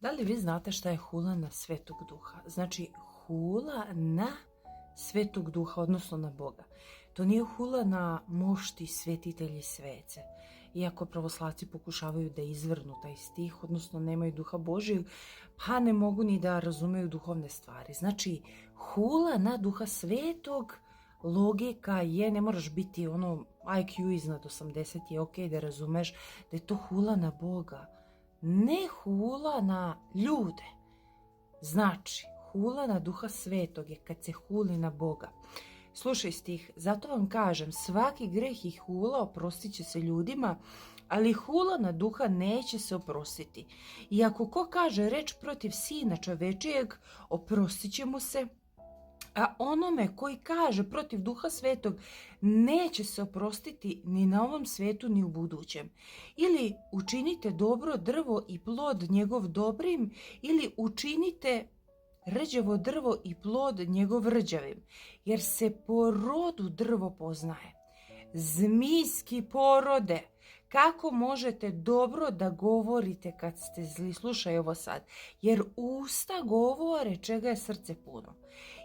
Da li vi znate šta je hula na Svetog Duha? Znači, hula na Svetog Duha, odnosno na Boga. To nije hula na mošti, svetitelji, svece. Iako pravoslavci pokušavaju da izvrnu taj stih, odnosno nemaju Duha Božijeg, pa ne mogu ni da razumeju duhovne stvari. Znači, hula na Duha Svetog, logika je, ne moraš biti IQ iznad 80, je ok da razumeš da je to hula na Boga. Ne hula na ljude. Znači, hula na Duha Svetog je kad se huli na Boga. Slušaj stih, zato vam kažem, svaki greh i hula oprostit će se ljudima, ali hula na Duha neće se oprostiti. I ako ko kaže reč protiv Sina čovečijeg, oprostit će mu se, a onome koji kaže protiv Duha Svetog neće se oprostiti ni na ovom svetu ni u budućem. Ili učinite dobro drvo i plod njegov dobrim, ili učinite rđavo drvo i plod njegov rđavim, jer se po rodu drvo poznaje. Zmijski porode, kako možete dobro da govorite kad ste zli? Slušaj ovo sad, jer usta govore čega je srce puno.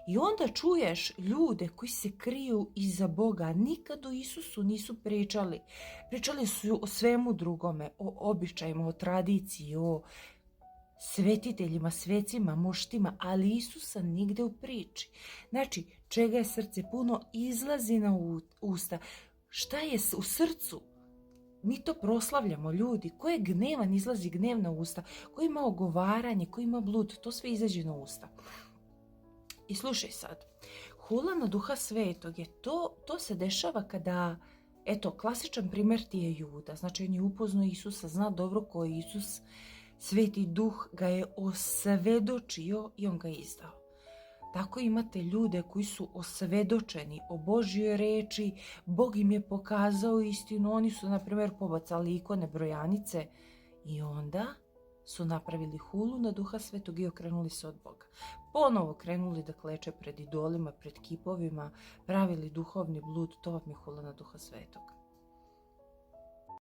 I onda čuješ ljude koji se kriju iza Boga, nikad o Isusu nisu pričali. Pričali su o svemu drugome, o običajima, o tradiciji, o svetiteljima, svecima, moštima, ali Isusa nigde u priči. Znači, čega je srce puno, izlazi na usta. Šta je u srcu? Mi to proslavljamo, ljudi. Ko je gnevan, izlazi gnev na usta. Ko ima ogovaranje, ko ima blud, to sve izađe na usta. I slušaj sad, hula na Duha Svetog je to se dešava kada, eto, klasičan primjer ti je Juda. Znači, on je upoznao Isusa, zna dobro ko je Isus, Sveti Duh ga je osvedočio i on ga je izdao. Tako imate ljude koji su osvedočeni o Božjoj reči, Bog im je pokazao istinu, oni su, na primjer, pobacali ikone brojanice i onda su napravili hulu na Duha Svetog i okrenuli se od Boga. Ponovo krenuli da kleče pred idolima, pred kipovima, pravili duhovni blud, to vam je hula na Duha Svetog.